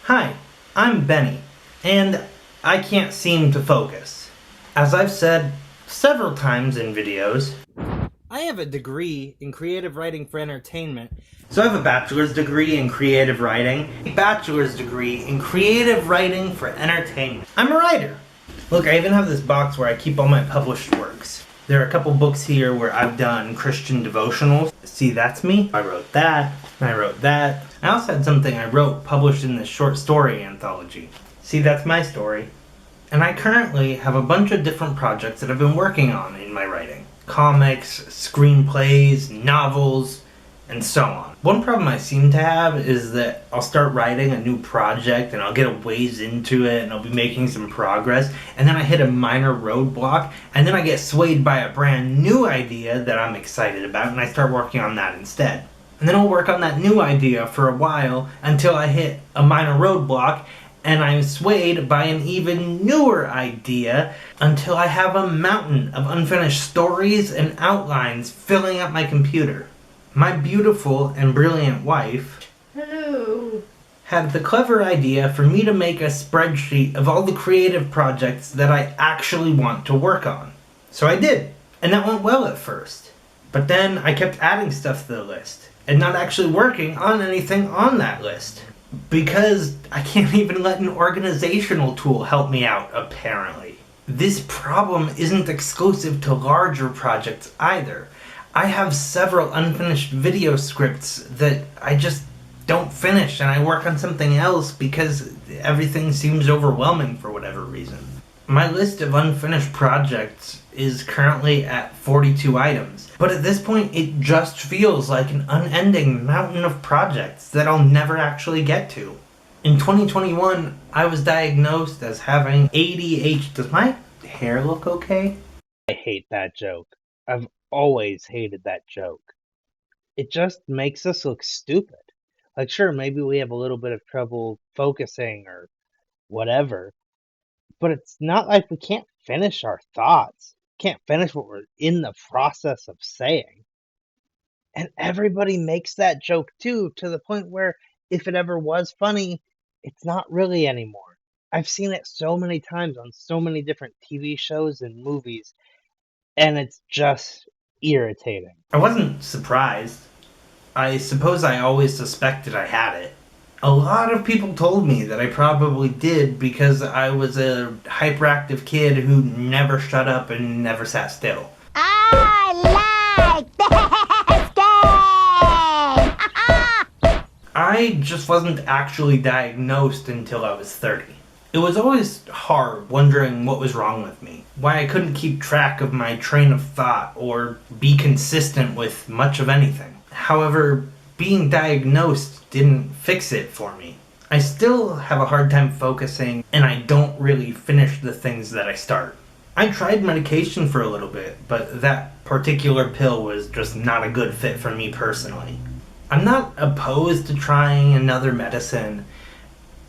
Hi, I'm Benny, and I can't seem to focus. As I've said several times in videos, I have a degree in creative writing for entertainment. So I have a bachelor's degree in creative writing, a bachelor's degree in creative writing for entertainment. I'm a writer. Look, I even have this box where I keep all my published works. There are a couple books here where I've done Christian devotionals. See, that's me. I wrote that, and I wrote that. I also had something I wrote published in this short story anthology. See, that's my story. And I currently have a bunch of different projects that I've been working on in my writing. Comics, screenplays, novels, and so on. One problem I seem to have is that I'll start writing a new project and I'll get a ways into it and I'll be making some progress, and then I hit a minor roadblock, and then I get swayed by a brand new idea that I'm excited about and I start working on that instead. And then I'll work on that new idea for a while until I hit a minor roadblock and I'm swayed by an even newer idea until I have a mountain of unfinished stories and outlines filling up my computer. My beautiful and brilliant wife, Hello, had the clever idea for me to make a spreadsheet of all the creative projects that I actually want to work on. So I did, and that went well at first. But then I kept adding stuff to the list, and not actually working on anything on that list. Because I can't even let an organizational tool help me out, apparently. This problem isn't exclusive to larger projects either. I have several unfinished video scripts that I just don't finish, and I work on something else because everything seems overwhelming for whatever reason. My list of unfinished projects is currently at 42 items, but at this point it just feels like an unending mountain of projects that I'll never actually get to. In 2021, I was diagnosed as having ADHD. Does my hair look okay? I hate that joke. I've always hated that joke. It just makes us look stupid. Like, sure, maybe we have a little bit of trouble focusing or whatever, but it's not like we can't finish our thoughts, can't finish what we're in the process of saying. And everybody makes that joke too, to the point where if it ever was funny, it's not really anymore. I've seen it so many times on so many different TV shows and movies, and it's just irritating. I wasn't surprised. I suppose I always suspected I had it. A lot of people told me that I probably did because I was a hyperactive kid who never shut up and never sat still. I like this game! I just wasn't actually diagnosed until I was 30. It was always hard wondering what was wrong with me, why I couldn't keep track of my train of thought or be consistent with much of anything. However, being diagnosed didn't fix it for me. I still have a hard time focusing, and I don't really finish the things that I start. I tried medication for a little bit, but that particular pill was just not a good fit for me personally. I'm not opposed to trying another medicine,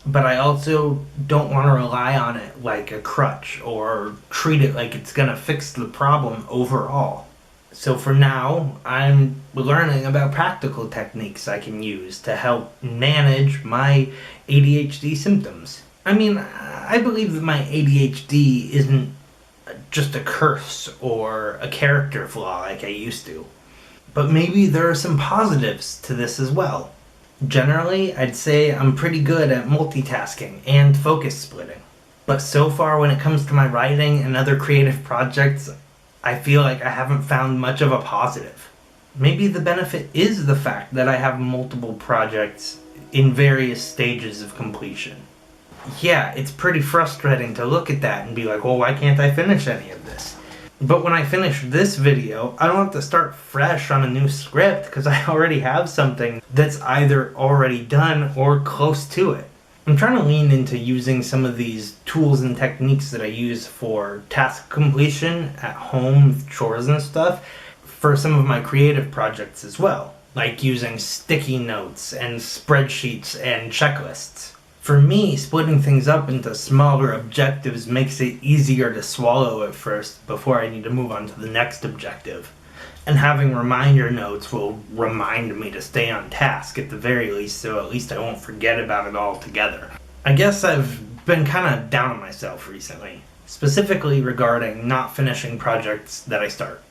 but I also don't want to rely on it like a crutch or treat it like it's gonna fix the problem overall. So for now, I'm learning about practical techniques I can use to help manage my ADHD symptoms. I mean, I believe that my ADHD isn't just a curse or a character flaw like I used to. But maybe there are some positives to this as well. Generally, I'd say I'm pretty good at multitasking and focus splitting. But so far when it comes to my writing and other creative projects, I feel like I haven't found much of a positive. Maybe the benefit is the fact that I have multiple projects in various stages of completion. Yeah, it's pretty frustrating to look at that and be like, well, why can't I finish any of this? But when I finish this video, I don't have to start fresh on a new script because I already have something that's either already done or close to it. I'm trying to lean into using some of these tools and techniques that I use for task completion at home with chores and stuff for some of my creative projects as well, like using sticky notes and spreadsheets and checklists. For me, splitting things up into smaller objectives makes it easier to swallow at first before I need to move on to the next objective. And having reminder notes will remind me to stay on task at the very least, so at least I won't forget about it altogether. I guess I've been kind of down on myself recently, specifically regarding not finishing projects that I start.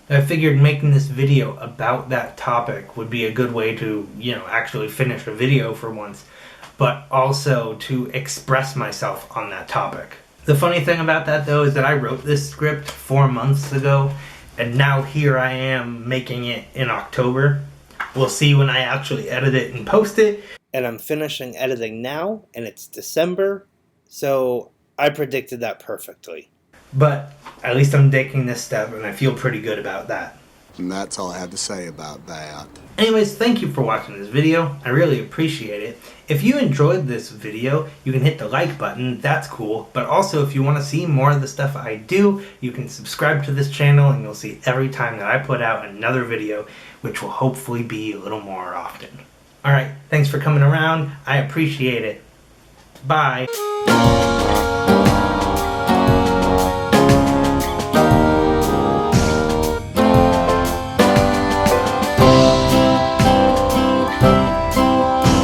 I figured making this video about that topic would be a good way to, actually finish a video for once, but also to express myself on that topic. The funny thing about that, though, is that I wrote this script 4 months ago, and now here I am making it in October. We'll see when I actually edit it and post it. And I'm finishing editing now, and it's December, so I predicted that perfectly. But at least I'm taking this step, and I feel pretty good about that. And that's all I have to say about that. Anyways, thank you for watching this video. I really appreciate it. If you enjoyed this video, you can hit the like button. That's cool. But also, if you want to see more of the stuff I do, you can subscribe to this channel, and you'll see every time that I put out another video, which will hopefully be a little more often. Alright, thanks for coming around. I appreciate it. Bye.